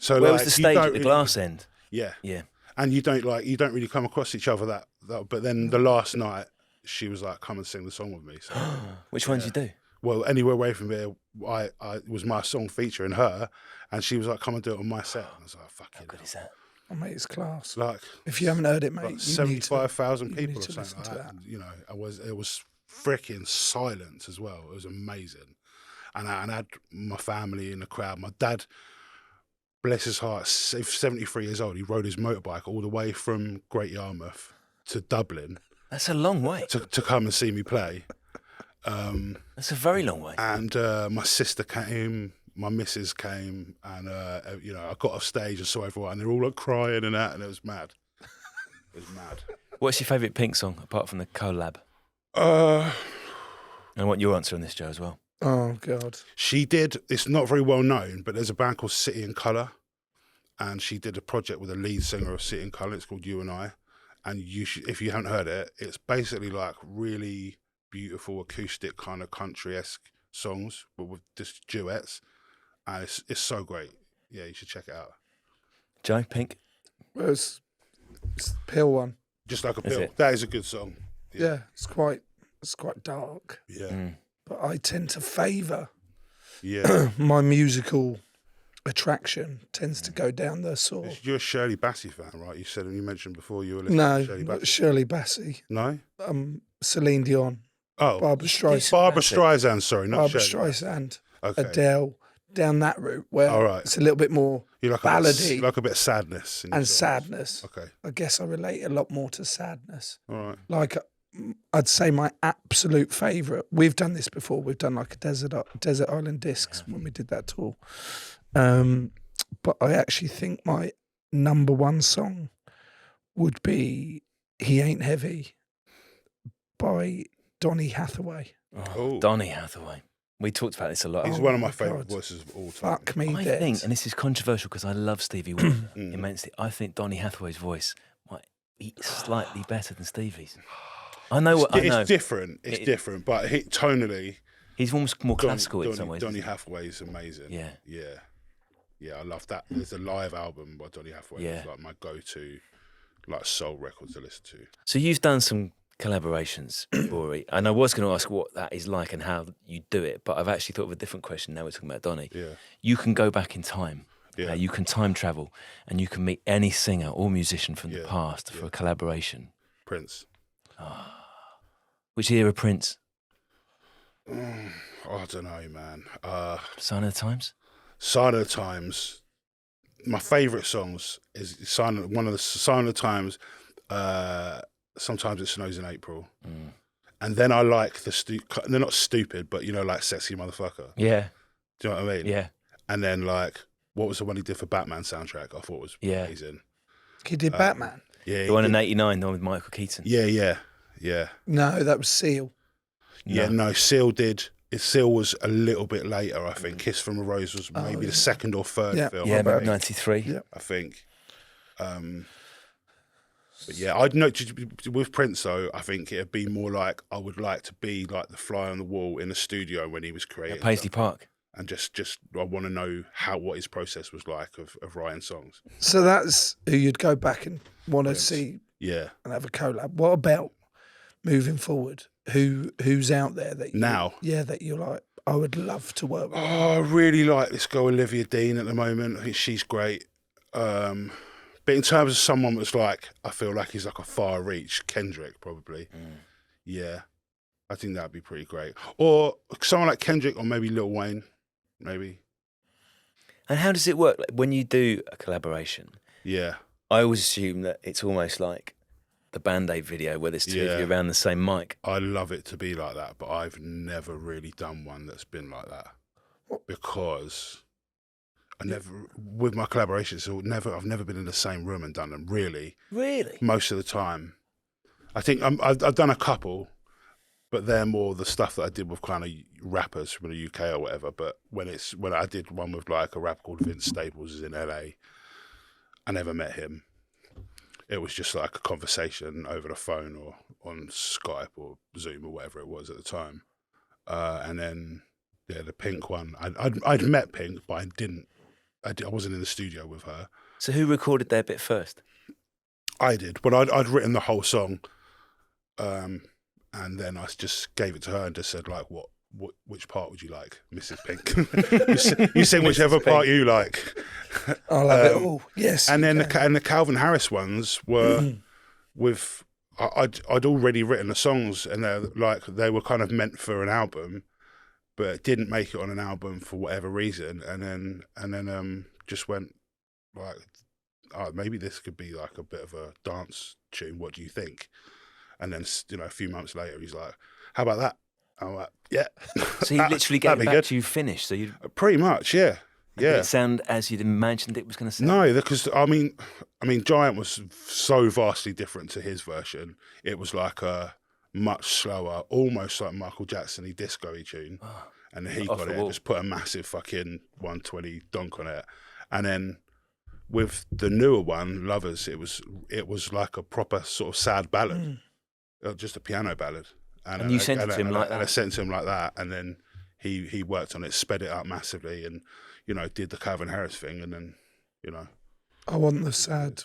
So where like, was the stage at the glass end? Yeah. Yeah. And you don't really come across each other that but then the last night she was like, come and sing the song with me. So, which one did you do? Well, Anywhere Away From Here, I was my song featuring her, and she was like, come and do it on my set. And I was like, fuck it. How good is that? Oh, mate, it's class. Like, if you haven't heard it, mate, like 75,000 people or something like that. And, you know, it was freaking silent as well. It was amazing. And I had my family in the crowd. My dad, bless his heart, 73 years old, he rode his motorbike all the way from Great Yarmouth to Dublin. That's a long way. To come and see me play. That's a very long way. And my sister came, my missus came, and you know, I got off stage and saw everyone, and they're all like crying and that, and it was mad. It was mad. What's your favourite Pink song apart from the collab? I want your answer on this, Joe, as well. Oh God. She did. It's not very well known, but there's a band called City in Colour, and she did a project with a lead singer of City in Colour. It's called You and I. And you should, if you haven't heard it, it's basically like really beautiful acoustic kind of country-esque songs, but with just duets, and it's so great. Yeah, you should check it out. Joe, Pink? Well, it's the Pill one. Just Like a Pill. That is a good song. Yeah, it's quite dark. Yeah, but I tend to favour. Yeah, my musical attraction tends to go down the sort. You're a Shirley Bassey fan, right? You mentioned before you were listening to Shirley Bassey. Shirley Bassey. No? Celine Dion. Oh. Barbara Streisand. Barbara Streisand, sorry, not Barbara Shirley. Streisand. Okay. Adele. Down that route where it's a little bit more ballady. Like a bit of sadness. And sadness. Okay. I guess I relate a lot more to sadness. All right. Like, I'd say my absolute favourite, we've done this before, we've done like a Desert Island Discs when we did that tour. But I actually think my number one song would be He Ain't Heavy by Donny Hathaway. Oh, Donny Hathaway. We talked about this a lot. He's one of my favourite voices of all time. Fuck me I dead. think, and this is controversial because I love Stevie Wonder immensely, I think Donny Hathaway's voice might be slightly better than Stevie's. I know. It's different. It's different, but tonally... He's almost more classical in some ways. Donny Hathaway is amazing. Yeah. Yeah. Yeah, I love that. There's a live album by Donny Hathaway. Yeah. It's like my go-to like soul records to listen to. So you've done some collaborations, Rory, and I was going to ask what that is like and how you do it, but I've actually thought of a different question. Now we're talking about Donny. Yeah. You can go back in time. Yeah. You can time travel, and you can meet any singer or musician from the past for a collaboration. Prince. Which era Prince? I don't know, man. Sign of the Times? Sign of the Times. My favourite songs is one of the Sign of the Times. Sometimes It Snows in April. And then I like they're not stupid, but you know, like Sexy Motherfucker. Yeah. Do you know what I mean? Yeah. And then like, what was the one he did for Batman soundtrack? I thought was amazing. He did Batman? Yeah. The one in 89, the one with Michael Keaton. Yeah. No, that was Seal. Yeah, no, Seal did Seal was a little bit later, I think. Kiss from a Rose was maybe the second or third film. Yeah, about 93. Yeah. I think. But yeah, I'd know with Prince though. I think it'd be more like I would like to be like the fly on the wall in the studio when he was creating Paisley Park. and just I want to know what his process was like of writing songs. So that's who you'd go back and want to see Yeah. and have a collab. What about moving forward? Who's out there that that you're like, I would love to work with? Oh, I really like this girl Olivia Dean at the moment. I think she's great. But in terms of someone that's like, I feel like he's like a far reach, Kendrick probably. Yeah, I think that'd be pretty great. Or someone like Kendrick, or maybe Lil Wayne, maybe. And how does it work like, when you do a collaboration? Yeah, I always assume that it's almost like the Band-Aid video where there's two of you around the same mic. I love it to be like that, but I've never really done one that's been like that because I never, with my collaborations, I've never been in the same room and done them. Really, most of the time. I think I've done a couple, but they're more the stuff that I did with kind of rappers from the UK or whatever. But when I did one with like a rapper called Vince Staples in LA, I never met him. It was just like a conversation over the phone or on Skype or Zoom or whatever it was at the time. And then the Pink one, I'd met Pink, but I wasn't in the studio with her. So who recorded their bit first? I did, but I'd written the whole song, and then I just gave it to her and just said like, which part would you like, Mrs. Pink? you sing whichever part you like. I'll have it all. Yes. And then the Calvin Harris ones were with I'd already written the songs, and they were kind of meant for an album, but it didn't make it on an album for whatever reason. And then just went like, oh, maybe this could be like a bit of a dance tune. What do you think? And then a few months later, he's like, how about that? I'm like, yeah. So you literally gave it back to you finished. So you pretty much, yeah. Did it sound as you'd imagined it was going to sound? No, because I mean, Giant was so vastly different to his version. It was like a much slower, almost like Michael Jackson-y disco-y tune. Oh, and he got it and just put a massive fucking 120 donk on it. And then with the newer one, Lovers, it was like a proper sort of sad ballad, just a piano ballad. And you sent it to him like that? And I sent it to him like that, and then he worked on it, sped it up massively, and did the Calvin Harris thing, and then I want the sad.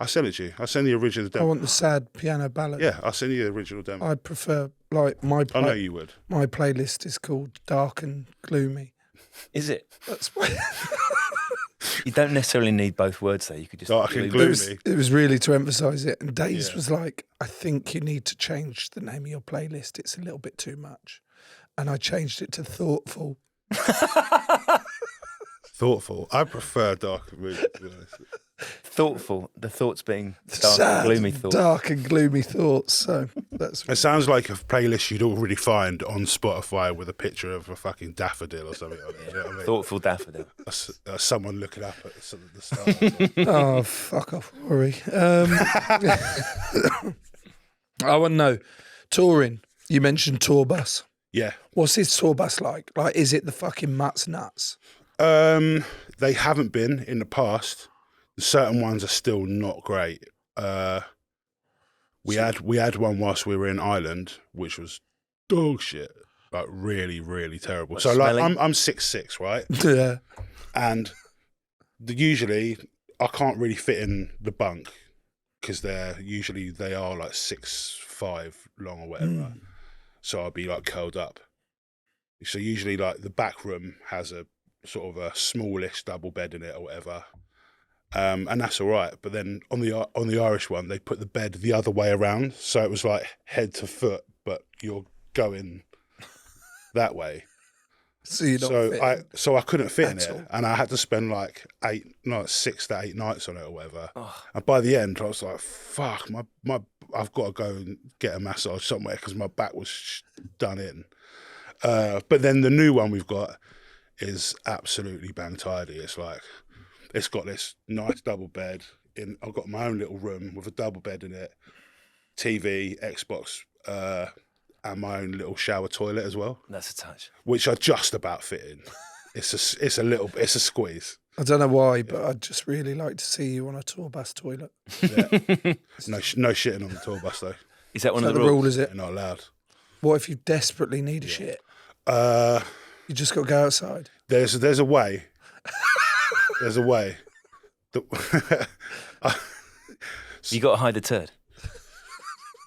I sent it to you. I send the original demo. I want the sad piano ballad. Yeah, I'll send you the original demo. I'd prefer like my. I know you would. My playlist is called Dark and Gloomy. Is it? That's why. You don't necessarily need both words though. You could just Dark and Gloomy. It was really to emphasise it. And Daze was like, I think you need to change the name of your playlist. It's a little bit too much. And I changed it to Thoughtful. Thoughtful. I prefer Dark and Gloomy, to be honest. Thoughtful. The thoughts being Sad, and gloomy thoughts. Dark and gloomy thoughts. So that's. It sounds like a playlist you'd already find on Spotify with a picture of a fucking daffodil or something. You know what I mean? Thoughtful daffodil. Someone looking up at the stars. Oh, fuck off, Rory. I want to know, touring. You mentioned tour bus. Yeah. What's his tour bus like? Like, is it the fucking mutts nuts? They haven't been in the past. Certain ones are still not great. We had one whilst we were in Ireland, which was dog shit, like really, really terrible. So like I'm 6'6", right? Yeah. And usually I can't really fit in the bunk because they are like 6'5" long or whatever. So I'll be like curled up. So usually like the back room has a sort of a smallish double bed in it or whatever. And that's all right. But then on the Irish one, they put the bed the other way around. So it was like head to foot, but you're going that way. So you don't so I couldn't fit in it. And I had to spend like 6 to 8 nights on it or whatever. Oh. And by the end, I was like, fuck, I've got to go and get a massage somewhere because my back was done in. But then the new one we've got is absolutely bang tidy. It's like, it's got this nice double bed I've got my own little room with a double bed in it, TV, Xbox, and my own little shower toilet as well. That's a touch. Which I just about fit in. It's a squeeze. I don't know why, but I'd just really like to see you on a tour bus toilet. Yeah. No shitting on the tour bus though. Is that one of the rule? rules? Is it? You're not allowed. What if you desperately need a shit? You just got to go outside. There's a way. There's a way. You got to hide the turd.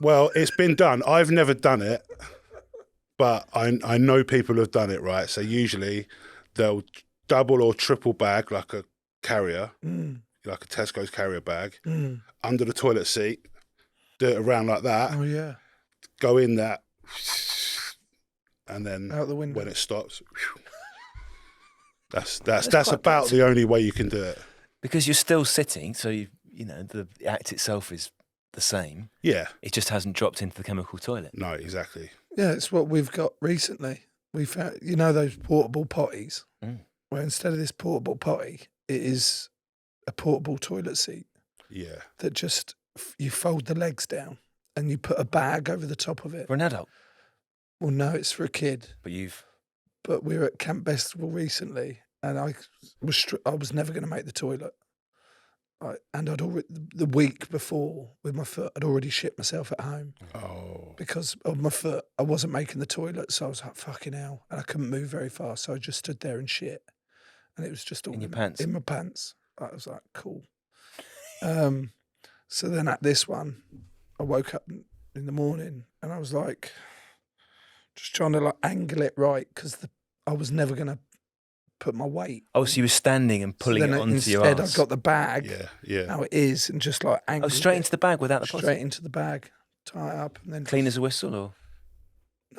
Well, it's been done. I've never done it, but I know people have done it, right? So usually they'll double or triple bag like a carrier, like a Tesco's carrier bag, under the toilet seat, do it around like that. Oh, yeah. Go in that, and then out the window. When it stops, that's about the only way you can do it. Because you're still sitting, so you know the act itself is the same. Yeah. It just hasn't dropped into the chemical toilet. No, exactly. Yeah, it's what we've got recently. We found, you know, those portable potties, where instead of this portable potty, it is a portable toilet seat. Yeah. That just, you fold the legs down and you put a bag over the top of it. For an adult? Well, no, it's for a kid. But we were at Camp Festival recently, and I was never going to make the toilet. And I'd already, the week before with my foot, I'd already shit myself at home. Oh. Because of my foot, I wasn't making the toilet, so I was like, fucking hell. And I couldn't move very fast, so I just stood there and shit. And it was just all in your pants? In my pants. I was like, cool. So then at this one, I woke up in the morning and I was like, just trying to like angle it right, because I was never going to put my weight. Oh, so you were standing and pulling it onto your arse. Instead, I got the bag. Yeah. How it is, and just like angled straight into the bag without the potty? Straight into the bag, tie it up, and then clean as a whistle, or?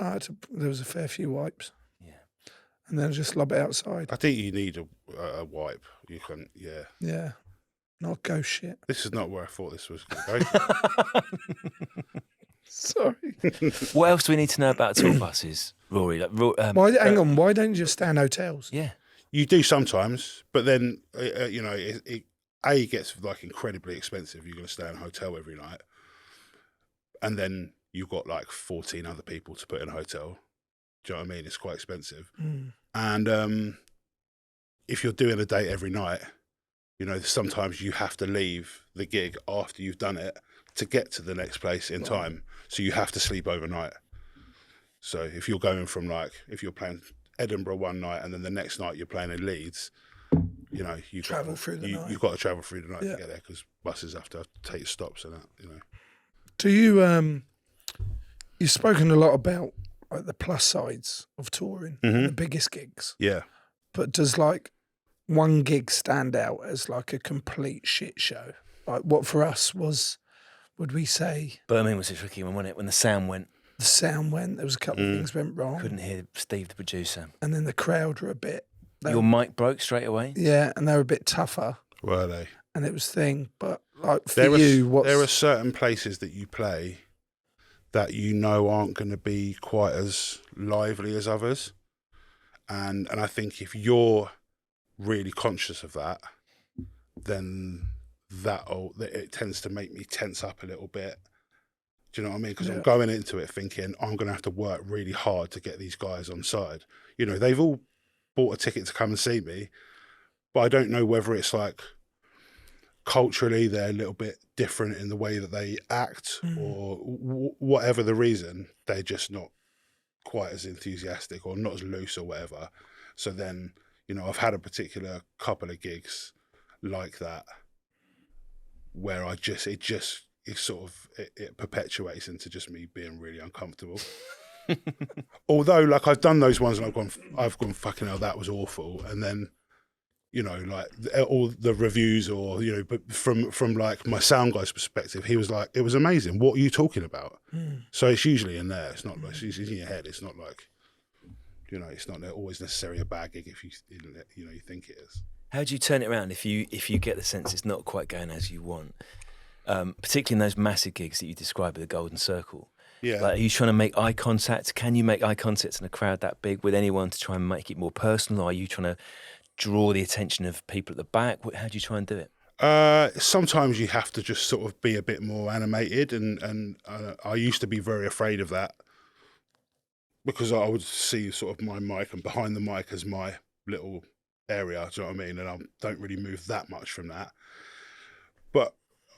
No, there was a fair few wipes. Yeah. And then just lob it outside. I think you need a wipe. You can, yeah. Yeah. Not ghost shit. This is not where I thought this was going to go. Sorry. What else do we need to know about tour buses, Rory? Hang on. Why don't you just stay in hotels? Yeah. You do sometimes, but then you know it gets like incredibly expensive. You're going to stay in a hotel every night, and then you've got like 14 other people to put in a hotel. Do you know what I mean? It's quite expensive. And if you're doing a date every night, you know sometimes you have to leave the gig after you've done it to get to the next place in time. So you have to sleep overnight. So if you're going from if you're playing Edinburgh one night and then the next night you're playing in Leeds, you know, you've got to travel through the night to get there, because buses have to take stops and that, you know. Do you, you've spoken a lot about like the plus sides of touring, the biggest gigs. Yeah. But does like one gig stand out as like a complete shit show? Like what for us was, would we say? Birmingham was a tricky one, wasn't it? When the sound went. The sound went. There was a couple of things went wrong. Couldn't hear Steve, the producer. And then the crowd were a bit. Your mic broke straight away? Yeah, and they were a bit tougher. Were they? And it was thing, but like for there are certain places that you play that you know aren't going to be quite as lively as others, and I think if you're really conscious of that, then it tends to make me tense up a little bit. Do you know what I mean? Because I'm going into it thinking I'm going to have to work really hard to get these guys on side. You know, they've all bought a ticket to come and see me, but I don't know whether it's like culturally they're a little bit different in the way that they act, or whatever the reason, they're just not quite as enthusiastic or not as loose or whatever. So then, you know, I've had a particular couple of gigs like that where it perpetuates into just me being really uncomfortable. Although, like, I've done those ones and I've gone fucking hell, that was awful. And then, you know, like all the reviews, or you know, but from like my sound guy's perspective, he was like, it was amazing. What are you talking about? So it's usually in there. It's not like it's in your head. It's not like, you know, it's not always necessarily a bad gig if you think it is. How do you turn it around if you get the sense it's not quite going as you want? Particularly in those massive gigs that you describe at the Golden Circle. Yeah. Like, are you trying to make eye contact? Can you make eye contact in a crowd that big with anyone to try and make it more personal? Or are you trying to draw the attention of people at the back? How do you try and do it? Sometimes you have to just sort of be a bit more animated, and I used to be very afraid of that. because I would see sort of my mic and behind the mic as my little area, do you know what I mean? And I don't really move that much from that. But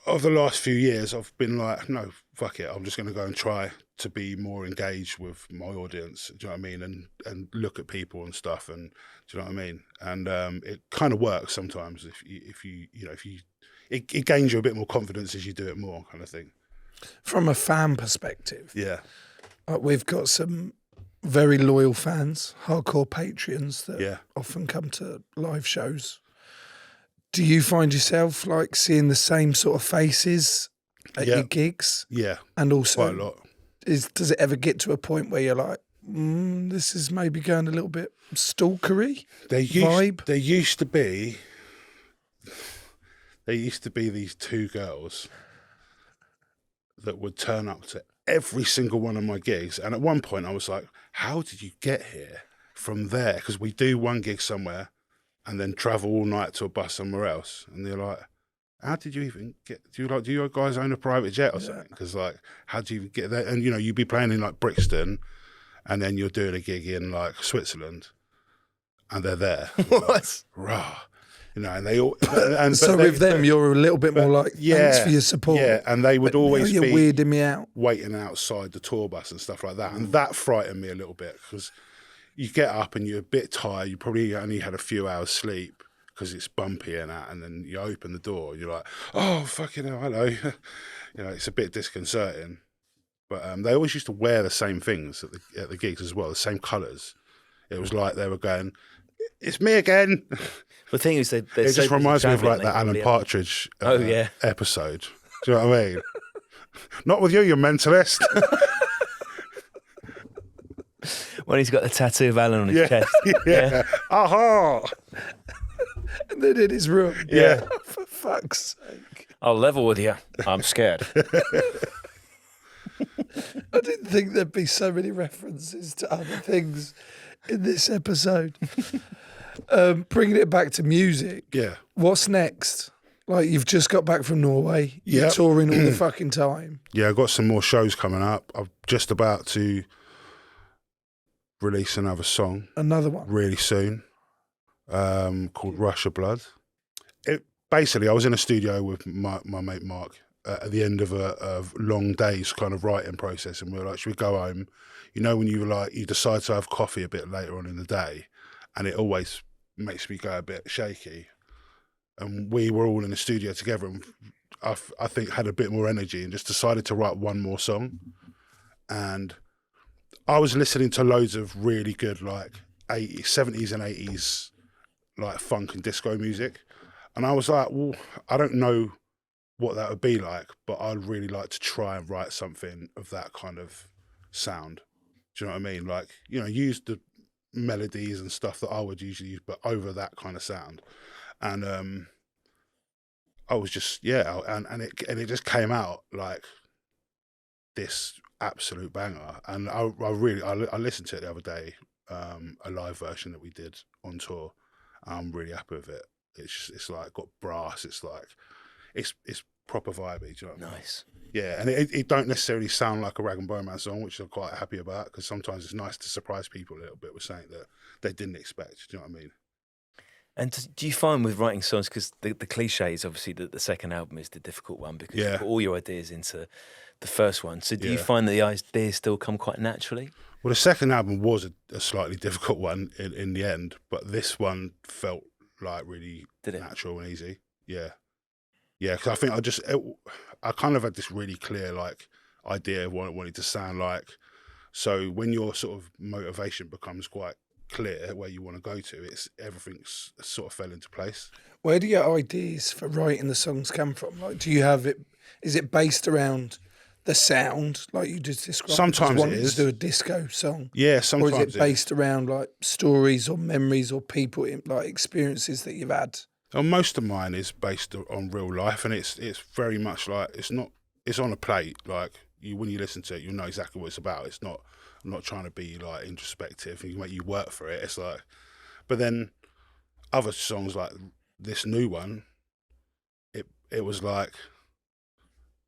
over the last few years, I've been like, no, fuck it. I'm just going to go and try to be more engaged with my audience. Do you know what I mean? And look at people and stuff. And do you know what I mean? And it kind of works sometimes if you it gains you a bit more confidence as you do it more, kind of thing. From a fan perspective, Yeah, we've got some very loyal fans, hardcore Patreons that yeah. often come to live shows. Do you find yourself like seeing the same sort of faces at your gigs? Yeah, and also quite a lot. Does it ever get to a point where you're like, this is maybe going a little bit stalkery vibe? There used to be these two girls that would turn up to every single one of my gigs, and at one point I was like, how did you get here from there? Because we do one gig somewhere and then travel all night to a bus somewhere else, and they're like, how did you even get, do you guys own a private jet or something? Because like, how do you get there? And you'd be playing in like Brixton, and then you're doing a gig in like Switzerland, and they're there. What? Like, rah. And they all. So with them, you're a little bit more like, thanks for your support. Yeah, and they would always you're be weirding me out, waiting outside the tour bus and stuff like that, and that frightened me a little bit because you get up and you're a bit tired. You probably only had a few hours sleep because it's bumpy and that, and then you open the door, you're like, oh fucking hell, hello. It's a bit disconcerting. But they always used to wear the same things at the gigs as well, the same colours. It was like they were going, it's me again. The thing is, it just reminds me of like that Alan Partridge episode. Do you know what I mean? Not with you, you mentalist. When he's got the tattoo of Alan on his chest. Yeah. Aha! And then in his room. Yeah. For fuck's sake. I'll level with you. I'm scared. I didn't think there'd be so many references to other things in this episode. Bringing it back to music. Yeah. What's next? Like, you've just got back from Norway. You're touring all the fucking time. Yeah, I've got some more shows coming up. I'm just about to release another song. Another one? Really soon. Called Rush of Blood. Basically, I was in a studio with my mate Mark at the end of a long day's kind of writing process, and we were like, should we go home? When you decide to have coffee a bit later on in the day, and it always makes me go a bit shaky. And we were all in the studio together, and I think had a bit more energy, and just decided to write one more song. And I was listening to loads of really good like 70s and 80s like funk and disco music. And I was like, well, I don't know what that would be like, but I'd really like to try and write something of that kind of sound. Do you know what I mean? Like, use the melodies and stuff that I would usually use, but over that kind of sound. And I was just, and it just came out like this absolute banger. And I listened to it the other day, a live version that we did on tour. I'm really happy with it. It's like got brass. It's like it's proper vibey. Do you know what I mean? Nice. Yeah, and it don't necessarily sound like a Rag and Bone Man song, which I'm quite happy about, because sometimes it's nice to surprise people a little bit with something that they didn't expect. Do you know what I mean? And do you find with writing songs, because the cliche is obviously that the second album is the difficult one, because you put all your ideas into the first one. So do you find that the ideas still come quite naturally? Well, the second album was a slightly difficult one in the end, but this one felt like really natural and easy. Yeah. Yeah, because I think I kind of had this really clear like idea of what I wanted to sound like. So when your sort of motivation becomes quite clear where you want to go to, everything's sort of fell into place. Where do your ideas for writing the songs come from? Like, do you have it? Is it based around the sound, like you just described? Sometimes it is. To do a disco song. Yeah, sometimes. Or is it based around like stories or memories or people, like experiences that you've had? Well, most of mine is based on real life, and it's very much like it's on a plate. Like when you listen to it, you'll know exactly what it's about. I'm not trying to be like introspective and make you work for it. It's like, but then other songs like this new one, it was like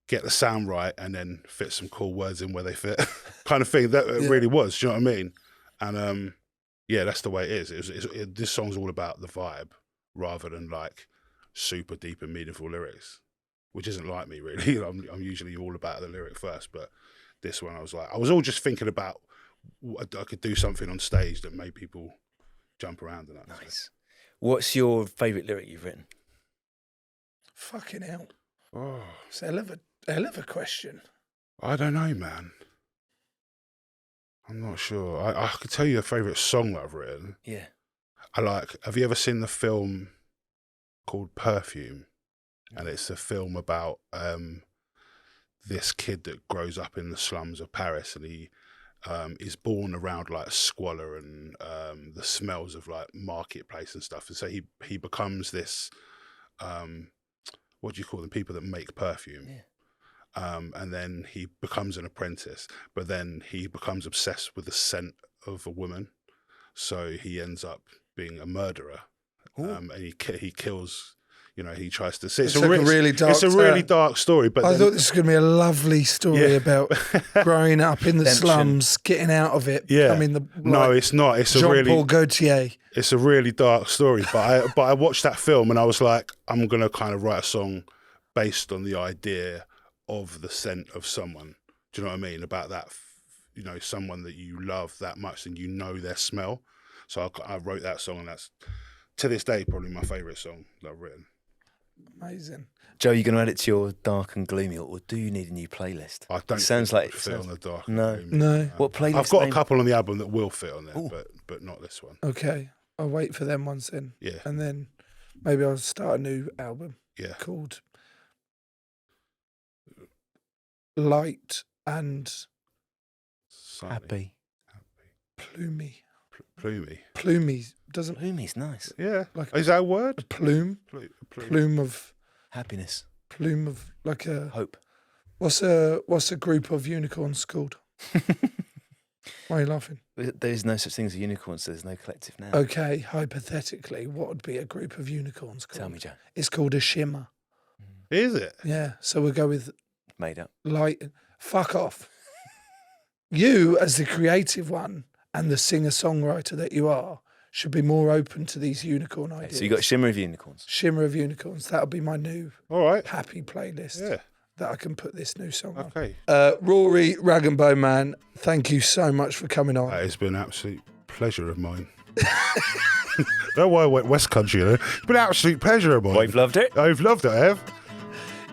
get the sound right, and then fit some cool words in where they fit, kind of thing. That it really was. Do you know what I mean? And yeah, that's the way it is. This song's all about the vibe rather than like super deep and meaningful lyrics, which isn't like me really. I'm usually all about the lyric first, but this one I was all just thinking about I could do something on stage that made people jump around and that. Nice. What's your favourite lyric you've written? Fucking hell. Oh, It's a hell of a question. I don't know, man. I'm not sure. I could tell you a favourite song that I've written. Yeah. Have you ever seen the film called Perfume? And it's a film about this kid that grows up in the slums of Paris, and he is born around like squalor and the smells of like marketplace and stuff. And so he becomes this, what do you call them? People that make perfume. Yeah. And then he becomes an apprentice, but then he becomes obsessed with the scent of a woman. So he ends up being a murderer. And he kills, he tries to see. It's like a really dark It's a really dark story. But I thought this was going to be a lovely story about growing up in the Redemption. slums, getting out of it. Yeah. No, it's not. It's Jean-Paul Gaultier. It's a really dark story. But I watched that film and I was like, I'm going to kind of write a song based on the idea of the scent of someone. Do you know what I mean? About that, someone that you love that much and their smell. So I wrote that song, and that's, to this day, probably my favourite song that I've written. Amazing. Joe, you going to add it to your dark and gloomy, or do you need a new playlist? I don't. It sounds like it fit on the dark. No. and gloomy. No. What playlist? I've got name? a couple on the album that will fit on there, Ooh. but not this one. Okay. I'll wait for them ones then. Yeah, And then maybe I'll start a new album yeah. called Light and Slightly Happy. Plumey. Plumey. Plumey doesn't Gloomy's nice. Yeah. Like Is that a a word? plume. Plume of Happiness. like a Hope. what's a group of unicorns called? Why are you laughing? There's no such thing as a unicorn, so there's no collective noun. Okay, hypothetically, what would be a group of unicorns called? Tell me, Joe. It's called a shimmer. Is it? Yeah, so we'll go with Made up. light. Fuck off. You, as the creative one and the singer-songwriter that you are, should be more open to these unicorn Okay, ideas. so you got Shimmer of Unicorns. Shimmer of Unicorns. That'll be my new All right. happy playlist Yeah. that I can put this new song on. Okay. Rory Rag and Bone Man, thank you so much for coming on. That has been an absolute pleasure of mine. Don't worry, I went West Country, It's been an absolute pleasure of mine. I've loved it. I've loved it, I have.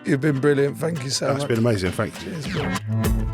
You've been brilliant. Thank you so That's much. been amazing. Thank you. Cheers, bro.